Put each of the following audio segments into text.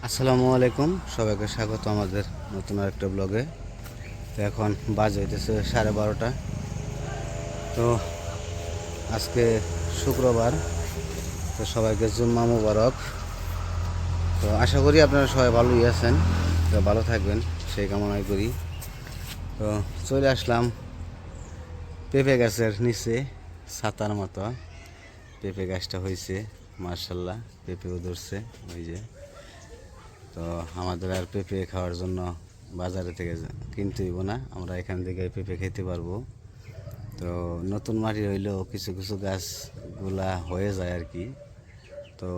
আসসালামু আলাইকুম, সবাইকে স্বাগত আমাদের নতুন একটা ব্লগে। তো এখন বাজে হইতেছে 12:30। তো আজকে শুক্রবার, তো সবাইকে জুম্মা মুবারক। তো আশা করি আপনারা সবাই ভালোই আছেন, তো ভালো থাকবেন সেই কামনাই করি। তো চলে আসলাম পেঁপে গাছের নিচে, ছাতার মতো পেঁপে গাছটা হয়েছে। মার্শাল্লাহ, পেঁপেও ধরছে ওই যে। তো আমাদের আর পেঁপে খাওয়ার জন্য বাজারে থেকে কিনতে হইব না, আমরা এখান থেকে পেঁপে খেতে পারবো। তো নতুন মাটি হইলেও কিছু কিছু গাছগুলা হয়ে যায় আর কি, তো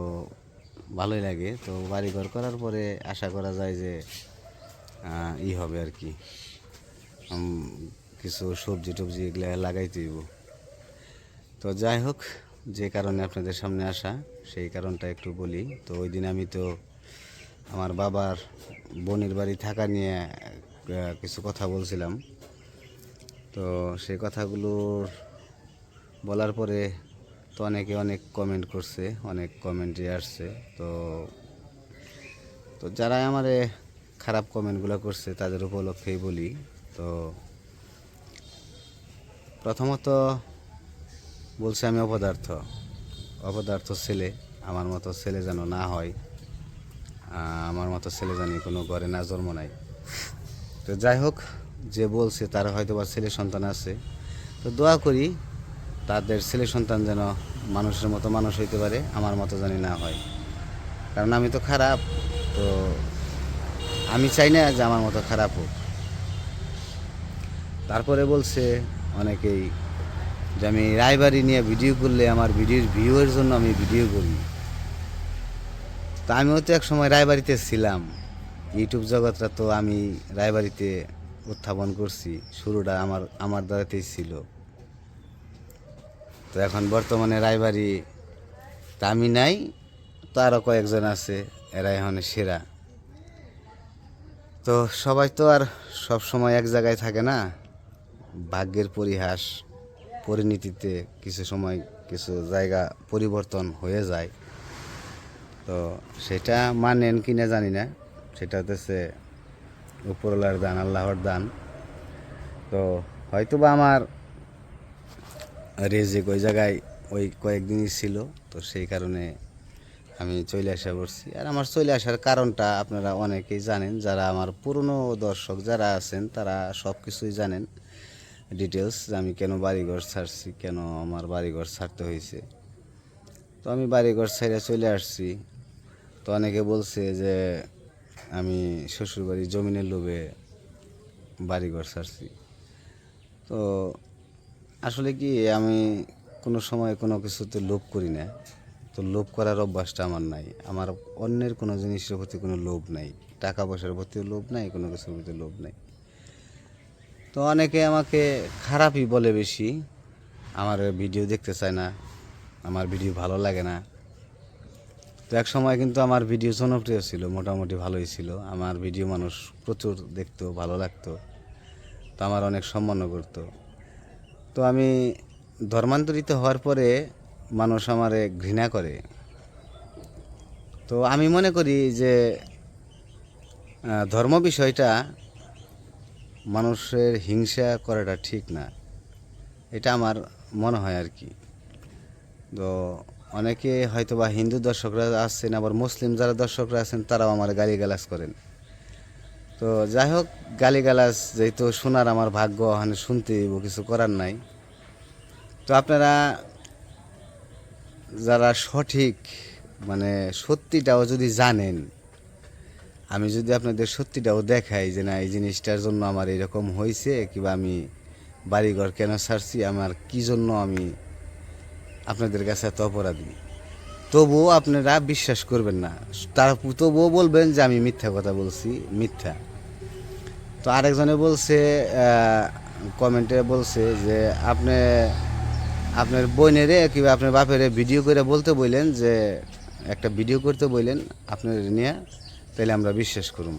ভালোই লাগে। তো বাড়িঘর করার পরে আশা করা যায় যে হবে আর কি, কিছু সবজি টবজি এগুলা লাগাইতে হইব। তো যাই হোক, যে কারণে আপনাদের সামনে আসা সেই কারণটা একটু বলি। তো ওই দিন আমি তো আমার বাবার বোনের বাড়ি থাকা নিয়ে কিছু কথা বলছিলাম। তো সেই কথাগুলোর বলার পরে তো অনেকে অনেক কমেন্ট করছে, অনেক কমেন্টে আসছে। তো তো যারা আমারে খারাপ কমেন্টগুলো করছে তাদের উপলক্ষেই বলি। তো প্রথমত বলছে আমি অপদার্থ, অপদার্থ ছেলে, আমার মতো ছেলে যেন না হয়, আমার মতো ছেলে জানি কোনো ঘরে না জন্ম নাই। তো যাই হোক, যে বলছে তার হয়তো বা ছেলে সন্তান আছে, তো দোয়া করি তাদের ছেলে সন্তান যেন মানুষের মতো মানুষ হইতে পারে, আমার মতো জানি না হয়। কারণ আমি তো খারাপ, তো আমি চাই না যে আমার মতো খারাপ হোক। তারপরে বলছে অনেকেই যে আমি রায়বাড়ি নিয়ে ভিডিও করলে আমার ভিডিওর ভিউয়ের জন্য আমি ভিডিও করি। তা আমিও তো এক সময় রায়বাড়িতে ছিলাম, ইউটিউব জগৎটা তো আমি রায়বাড়িতে উত্থাপন করছি, শুরুটা আমার আমার দ্বারাতেই ছিল। তো এখন বর্তমানে রায়বাড়ি তা আমি নাই, তো আরও কয়েকজন আছে, এরা এখন সেরা। তো সবাই তো আর সব সময় এক জায়গায় থাকে না, ভাগ্যের পরিহাস, পরিণতিতে কিছু সময় কিছু জায়গা পরিবর্তন হয়ে যায়। তো সেটা মানেন কি না জানি না, সেটা হচ্ছে উপরওয়ালার দান, আল্লাহর দান। তো হয়তো বা আমার রেজিক ওই জায়গায় ওই কয়েকদিনই ছিল, তো সেই কারণে আমি চলে আসা করছি। আর আমার চলে আসার কারণটা আপনারা অনেকেই জানেন, যারা আমার পুরনো দর্শক যারা আছেন তারা সব কিছুই জানেন ডিটেলস, আমি কেন বাড়িঘর ছাড়ছি, কেন আমার বাড়িঘর ছাড়তে হয়েছে। তো আমি বাড়িঘর ছেড়ে চলে আসছি। তো অনেকে বলছে যে আমি শ্বশুরবাড়ির জমিনের লোভে বাড়িঘর ছাড়ছি। তো আসলে কি, আমি কোনো সময় কোনো কিছুতে লোভ করি না। তো লোভ করার অভ্যাসটা আমার নাই, আমার অন্যের কোনো জিনিসের প্রতি কোনো লোভ নাই, টাকা পয়সার প্রতিও লোভ নাই, কোনো কিছুর প্রতি লোভ নাই। তো অনেকে আমাকে খারাপই বলে বেশি, আমার ভিডিও দেখতে চায় না, আমার ভিডিও ভালো লাগে না। তো এক সময় কিন্তু আমার ভিডিও জনপ্রিয় ছিল, মোটামুটি ভালোই ছিল, আমার ভিডিও মানুষ প্রচুর দেখতো, ভালো লাগতো, তো আমার অনেক সম্মানও করতো। তো আমি ধর্মান্তরিত হওয়ার পরে মানুষ আমারে ঘৃণা করে। তো আমি মনে করি যে ধর্ম বিষয়টা মানুষের হিংসা করাটা ঠিক না, এটা আমার মনে হয় আর কি। তো অনেকে হয়তো বা হিন্দু দর্শকরা আসছেন, আবার মুসলিম যারা দর্শকরা আছেন তারাও আমার গালিগালাজ করেন। তো যাই হোক, গালিগালাজ যেহেতু শোনার আমার ভাগ্য, ওখানে শুনতে কিছু করার নাই। তো আপনারা যারা সঠিক মানে সত্যিটাও যদি জানেন, আমি যদি আপনাদের সত্যিটাও দেখাই যে না এই জিনিসটার জন্য আমার এরকম হয়েছে, কিংবা আমি বাড়িঘর কেন ছাড়ছি, আমার কি জন্য আমি আপনাদের কাছে এত অপরাধী, তবুও আপনারা বিশ্বাস করবেন না। তার তবুও বলবেন যে আমি মিথ্যা কথা বলছি, মিথ্যা। তো আরেকজনে বলছে, কমেন্টে বলছে যে আপনি আপনার বোনেরে কিংবা আপনার বাপেরে ভিডিও করে বলতে বললেন, যে একটা ভিডিও করতে বললেন আপনার নিয়ে, তাহলে আমরা বিশ্বাস করব।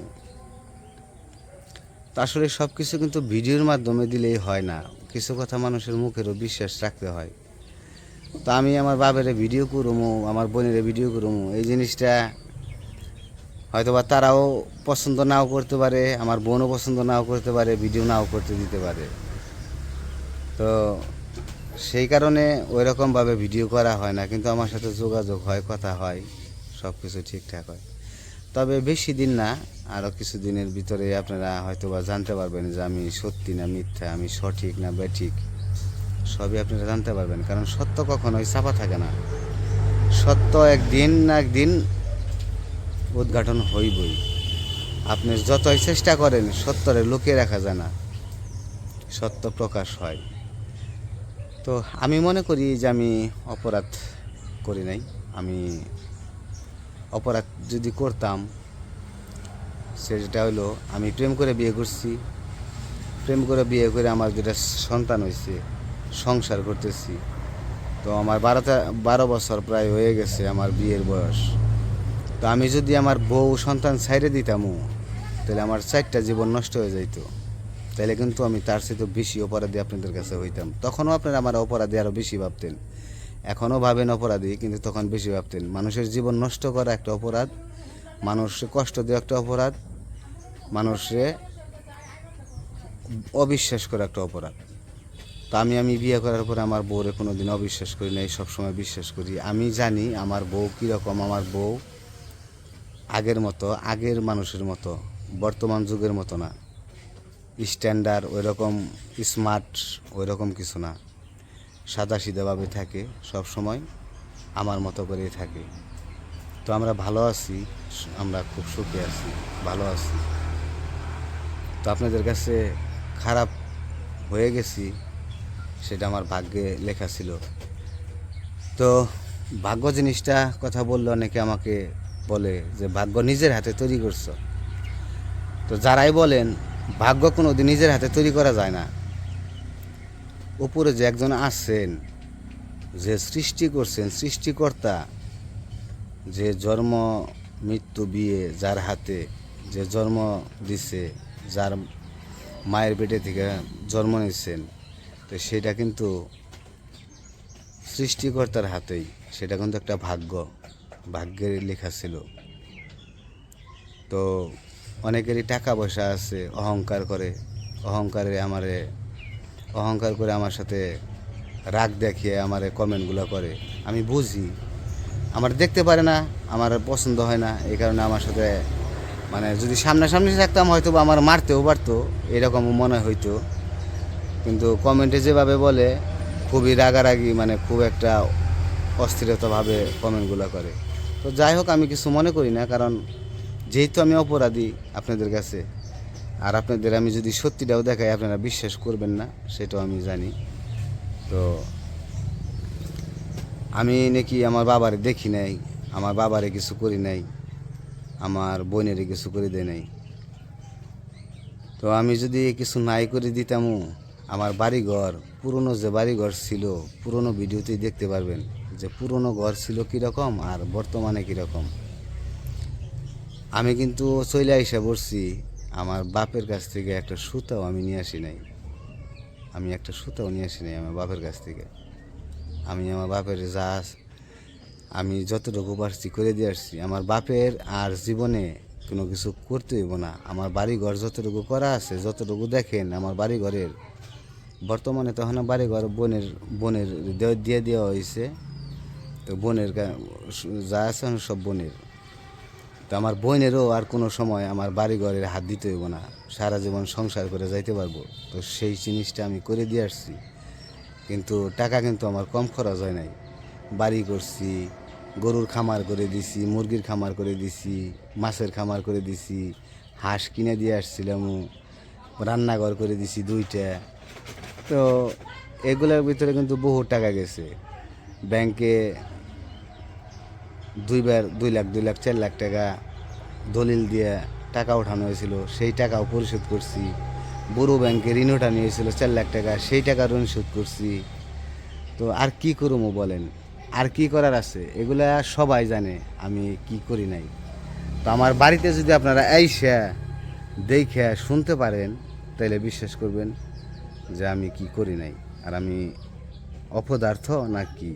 তো আসলে সব কিছু কিন্তু ভিডিওর মাধ্যমে দিলেই হয় না, কিছু কথা মানুষের মুখেরও বিশ্বাস রাখতে হয়। তো আমি আমার বাপেরে ভিডিও করবো, আমার বোনের ভিডিও করবো, এই জিনিসটা হয়তোবা তারাও পছন্দ নাও করতে পারে, আমার বোনও পছন্দ নাও করতে পারে, ভিডিও নাও করতে দিতে পারে। তো সেই কারণে ওই রকমভাবে ভিডিও করা হয় না, কিন্তু আমার সাথে যোগাযোগ হয়, কথা হয়, সব কিছু ঠিকঠাক হয়। তবে বেশি দিন না, আরও কিছু দিনের ভিতরে আপনারা হয়তোবা জানতে পারবেন যে আমি সত্যি না মিথ্যা, আমি সঠিক না বেঠিক, সবই আপনারা জানতে পারবেন। কারণ সত্য কখনোই চাপা থাকে না, সত্য একদিন না একদিন উদ্ঘাটন হইবই। আপনি যতই চেষ্টা করেন সত্যরে লুকিয়ে রাখা যায় না, সত্য প্রকাশ হয়। তো আমি মনে করি যে আমি অপরাধ করি নাই। আমি অপরাধ যদি করতাম সেটা হলো আমি প্রেম করে বিয়ে করছি, প্রেম করে বিয়ে করে আমার যেটা সন্তান হয়েছে, সংসার করতেছি। তো আমার 12 বছর প্রায় হয়ে গেছে আমার বিয়ের বয়স। তো আমি যদি আমার বউ সন্তান ছাইড়ে দিতামও, তাহলে আমার 4টা জীবন নষ্ট হয়ে যাইত। তাহলে কিন্তু আমি তার চেয়ে বেশি অপরাধী আপনাদের কাছে হইতাম। তখনও আপনারা আমার অপরাধী আরও বেশি ভাবতেন, এখনও ভাবেন অপরাধী, কিন্তু তখন বেশি ভাবতেন। মানুষের জীবন নষ্ট করা একটা অপরাধ, মানুষকে কষ্ট দেওয়া একটা অপরাধ, মানুষে অবিশ্বাস করা একটা অপরাধ। তো আমি বিয়ে করার পরে আমার বউরে কোনো দিন অবিশ্বাস করি নাই, সবসময় বিশ্বাস করি। আমি জানি আমার বউ কীরকম। আমার বউ আগের মতো, আগের মানুষের মতো, বর্তমান যুগের মতো না, স্ট্যান্ডার্ড ওই রকম স্মার্ট ওই রকম কিছু না, সাদাসিধাভাবে থাকে, সব সময় আমার মতো করেই থাকে। তো আমরা ভালো আছি, আমরা খুব সুখে আছি, ভালো আছি। তো আপনাদের কাছে খারাপ হয়ে গেছি, সেটা আমার ভাগ্যে লেখা ছিল। তো ভাগ্য জিনিসটা কথা বললে অনেকে আমাকে বলে যে ভাগ্য নিজের হাতে তৈরি করছো। তো যারাই বলেন ভাগ্য কোনো দিন নিজের হাতে তৈরি করা যায় না। উপরে যে একজন আছেন, যে সৃষ্টি করছেন, সৃষ্টিকর্তা, যে জন্ম মৃত্যু বিয়ে যার হাতে, যে জন্ম দিছে, যার মায়ের পেটে থেকে জন্ম নিচ্ছেন, তো সেটা কিন্তু সৃষ্টিকর্তার হাতেই। সেটা কিন্তু একটা ভাগ্য, ভাগ্যের লেখা ছিল। তো অনেকেরই টাকা পয়সা আছে, অহংকার করে, অহংকার করে আমার সাথে রাগ দেখিয়ে আমারে কমেন্টগুলো করে। আমি বুঝি আমার দেখতে পারে না, আমার পছন্দ হয় না, এই কারণে আমার সাথে মানে যদি সামনাসামনি থাকতাম হয়তো বা আমার মারতেও পারতো, এরকমও মনে হইতো। কিন্তু কমেন্টে যেভাবে বলে খুবই রাগারাগি, মানে খুব একটা অস্থিরতাভাবে কমেন্টগুলো করে। তো যাই হোক, আমি কিছু মনে করি না, কারণ যেহেতু আমি অপরাধী আপনাদের কাছে, আর আপনাদের আমি যদি সত্যিটাও দেখাই আপনারা বিশ্বাস করবেন না, সেটাও আমি জানি। তো আমি নাকি আমার বাবারে দেখি নাই, আমার বাবারে কিছু করি নাই, আমার বোনেরে কিছু করে দেয় নাই। তো আমি যদি কিছু নাই করে দিতামও, আমার বাড়িঘর, পুরনো যে বাড়িঘর ছিল, পুরনো ভিডিওতেই দেখতে পারবেন যে পুরনো ঘর ছিল কীরকম আর বর্তমানে কীরকম। আমি কিন্তু চলে আইসা পড়ছি, আমার বাপের কাছ থেকে একটা সুতাও আমি নিয়ে আসি নাই, আমি একটা সুতাও নিয়ে আসি নাই আমার বাপের কাছ থেকে। আমি আমার বাপের যা আমি যতটুকু পারছি করে দিয়ে আসছি। আমার বাপের আর জীবনে কোনো কিছু করতে হইব না। আমার বাড়িঘর যতটুকু করা আছে, যতটুকু দেখেন আমার বাড়িঘরের, বর্তমানে তখন বাড়িঘর বোনের বোনের দিয়ে দেওয়া হয়েছে। তো বোনের যা আছে সব বোনের। তো আমার বোনেরও আর কোনো সময় আমার বাড়িঘরের হাত দিতে হইব না, সারা জীবন সংসার করে যাইতে পারবো। তো সেই জিনিসটা আমি করে দিয়ে আসছি। কিন্তু টাকা কিন্তু আমার কম খরচ হয় নাই। বাড়ি করছি, গরুর খামার করে দিছি, মুরগির খামার করে দিছি, মাছের খামার করে দিছি, হাঁস কিনে দিয়ে আসছিলাম, রান্নাঘর করে দিছি 2টা। তো এগুলোর ভিতরে কিন্তু বহু টাকা গেছে। ব্যাংকে 2বার 2 লাখ 4 লাখ টাকা দলিল দিয়ে টাকা ওঠানো হয়েছিল, সেই টাকাও পরিশোধ করছি। বড় ব্যাংকে ঋণ ওঠানো হয়েছিল 4 লাখ টাকা, সেই টাকা ঋণ শোধ করছি। তো আর কি করবো বলেন, আর কি করার আছে? এগুলা সবাই জানে আমি কি করি নাই। তো আমার বাড়িতে যদি আপনারা আইসা দেখে শুনতে পারেন, তাহলে বিশ্বাস করবেন যে আমি কি করি নাই। আর আমি অপদার্থ না কি?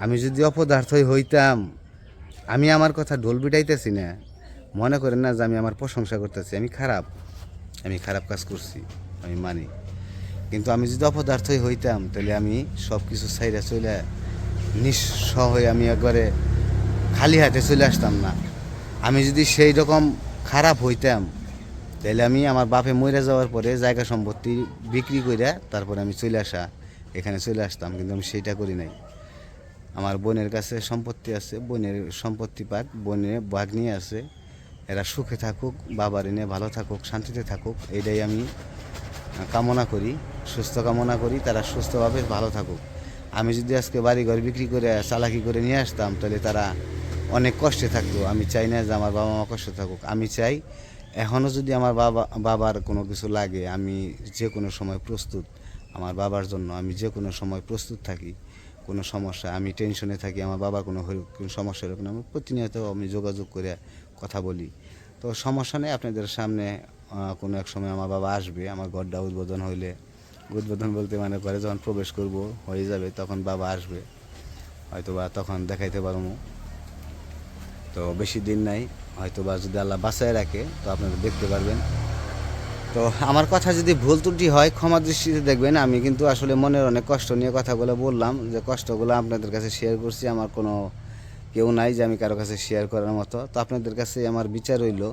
আমি যদি অপদার্থই হইতাম, আমি আমার কথা ঢোল পিটাইতেছি না, মনে করেন না যে আমি আমার প্রশংসা করতেছি, আমি খারাপ কাজ করছি, আমি মানি। কিন্তু আমি যদি অপদার্থই হইতাম তাহলে আমি সব কিছু ছাইরা চলে নিঃস্ব হয়ে আমি একবারে খালি হাতে চলে আসতাম না। আমি যদি সেই রকম খারাপ হইতাম তাহলে আমি আমার বাপে মরে যাওয়ার পরে জায়গা সম্পত্তি বিক্রি করে তারপরে আমি এখানে চলে আসতাম, কিন্তু আমি সেইটা করি নাই। আমার বোনের কাছে সম্পত্তি আছে, বোনের সম্পত্তি পাক, বোনের ভাগ্নি আছে, এরা সুখে থাকুক, বাবার এনে ভালো থাকুক, শান্তিতে থাকুক, এইটাই আমি কামনা করি, সুস্থ কামনা করি, তারা সুস্থভাবে ভালো থাকুক। আমি যদি আজকে বাড়িঘর বিক্রি করে চালাকি করে নিয়ে আসতাম তাহলে তারা অনেক কষ্টে থাকতো। আমি চাই না যে আমার বাবা মা কষ্ট থাকুক। আমি চাই এখনও যদি আমার বাবার কোনো কিছু লাগে, আমি যে কোনো সময় প্রস্তুত আমার বাবার জন্য। আমি যে কোনো সময় প্রস্তুত থাকি। কোনো সমস্যা আমি টেনশনে থাকি, আমার বাবার কোনো সমস্যা হলে আমি প্রতিনিয়ত আমি যোগাযোগ করে কথা বলি। তো সমস্যা নেই, আপনাদের সামনে কোনো এক সময় আমার বাবা আসবে। আমার ঘরটা উদ্বোধন হইলে, উদ্বোধন বলতে মানে করে যখন প্রবেশ করব হয়ে যাবে, তখন বাবা আসবে, হয়তো বা তখন দেখাইতে পারবো। তো বেশি দিন নাই, হয়তো বা যদি আল্লাহ বাঁচায় রাখে তো আপনারা দেখতে পারবেন। তো আমার কথা যদি ভুল ত্রুটি হয় ক্ষমা দৃষ্টিতে দেখবেন। আমি কিন্তু আসলে মনের অনেক কষ্ট নিয়ে কথাগুলো বললাম, যে কষ্টগুলো আপনাদের কাছে শেয়ার করছি। আমার কোনো কেউ নাই যে আমি কারো কাছে শেয়ার করার মতো। তো আপনাদের কাছে আমার বিচার রইল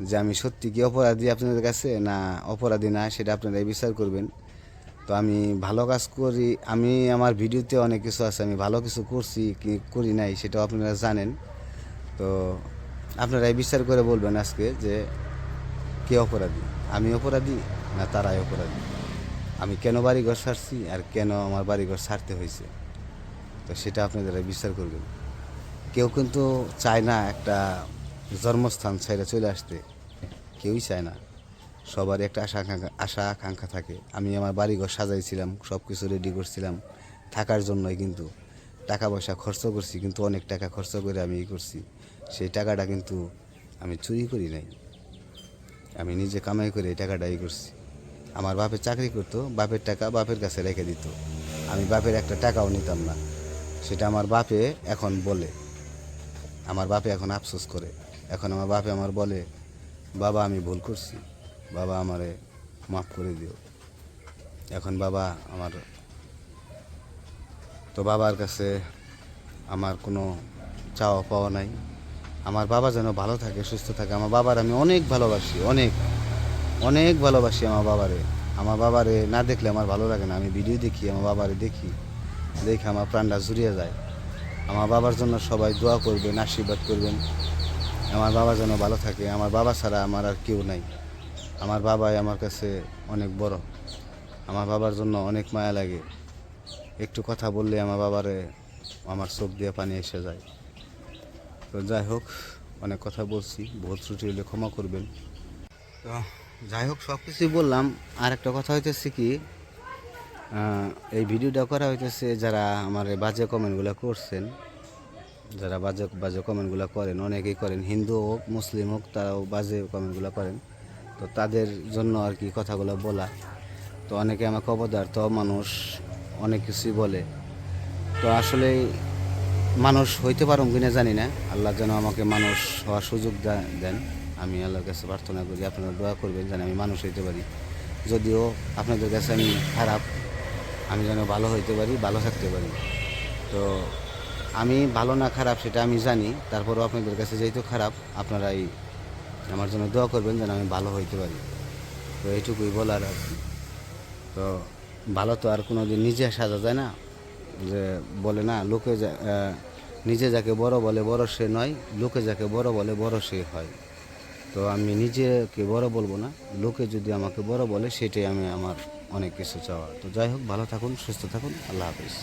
যে আমি সত্যি কি অপরাধী আপনাদের কাছে না অপরাধী না, সেটা আপনারাই বিচার করবেন। তো আমি ভালো কাজ করি, আমি আমার ভিডিওতে অনেক কিছু আছে, আমি ভালো কিছু করছি কি করি নাই সেটাও আপনারা জানেন। তো আপনারাই বিচার করে বলবেন আজকে যে কে অপরাধী, আমি অপরাধী না তারাই অপরাধী। আমি কেন বাড়িঘর ছাড়ছি আর কেন আমার বাড়িঘর ছাড়তে হয়েছে, তো সেটা আপনারা বিচার করবেন। কেউ কিন্তু চায় না একটা জন্মস্থান ছেড়ে চলে আসতে, কেউই চায় না। সবারই একটা আশা আকাঙ্ক্ষা থাকে। আমি আমার বাড়িঘর সাজাইছিলাম, সব কিছু রেডি করছিলাম থাকার জন্যই, কিন্তু টাকা পয়সা খরচ করছি, কিন্তু অনেক টাকা খরচ করে আমি করছি। সেই টাকাটা কিন্তু আমি চুরি করি নাই, আমি নিজে কামাই করে এই টাকাটাই করছি। আমার বাপে চাকরি করতো, বাপের টাকা বাপের কাছে রেখে দিত, আমি বাপের একটা টাকাও নিতাম না। সেটা আমার বাপে এখন বলে, আমার বাপে এখন আফসোস করে। এখন আমার বাপে আমার বলে, বাবা আমি ভুল করছি, বাবা আমারে মাফ করে দিও। এখন বাবা আমার, তো বাবার কাছে আমার কোনো চাওয়া পাওয়া নাই। আমার বাবা যেন ভালো থাকে, সুস্থ থাকে। আমার বাবার আমি অনেক ভালোবাসি, অনেক অনেক ভালোবাসি আমার বাবারে। আমার বাবারে না দেখলে আমার ভালো লাগে না। আমি ভিডিও দেখি, আমার বাবারে দেখি, দেখে আমার প্রাণটা জুড়িয়ে যায়। আমার বাবার জন্য সবাই দোয়া করবেন, আশীর্বাদ করবেন, আমার বাবা যেন ভালো থাকে। আমার বাবা ছাড়া আমার আর কেউ নাই। আমার বাবাই আমার কাছে অনেক বড়। আমার বাবার জন্য অনেক মায়া লাগে। একটু কথা বললে আমার বাবারে আমার চোখ দিয়ে পানি এসে যায়। তো যাই হোক, অনেক কথা বলছি, ভুল ত্রুটি হলে ক্ষমা করবেন। তো যাই হোক, সব কিছুই বললাম। আর একটা কথা হইতেছে কি, এই ভিডিওটা করা হইতেছে যারা আমার বাজে কমেন্টগুলো করছেন, যারা বাজে বাজে কমেন্টগুলো করেন, অনেকেই করেন, হিন্দু হোক মুসলিম হোক, তারাও বাজে কমেন্টগুলো করেন। তো তাদের জন্য আর কি কথাগুলো বলা। তো অনেকে আমাকে অপদার্থ মানুষ অনেক কিছুই বলে। তো আসলে মানুষ হইতে পারুম কিনা জানি না, আল্লাহ যেন আমাকে মানুষ হওয়ার সুযোগ দেন। আমি আল্লাহর কাছে প্রার্থনা করি, আপনারা দোয়া করবেন যেন আমি মানুষ হইতে পারি। যদিও আপনাদের কাছে আমি খারাপ, আমি যেন ভালো হইতে পারি, ভালো থাকতে পারি। তো আমি ভালো না খারাপ সেটা আমি জানি, তারপরেও আপনাদের কাছে যেহেতু খারাপ, আপনারাই আমার জন্য দোয়া করবেন যেন আমি ভালো হইতে পারি। তো এইটুকুই বলার আর কি। তো ভালো তো আর কোনো দিন নিজে সাজা যায় না, যে বলে না লোকে নিজে যাকে বড় বলে বড় সে নয়, লোকে যাকে বড় বলে বড় সে হয়। তো আমি নিজেকে বড় বলবো না, লোকে যদি আমাকে বড় বলে সেটাই আমি আমার অনেক কিছু চাওয়া। তো যাই হোক, ভালো থাকুন, সুস্থ থাকুন, আল্লাহ হাফিজ।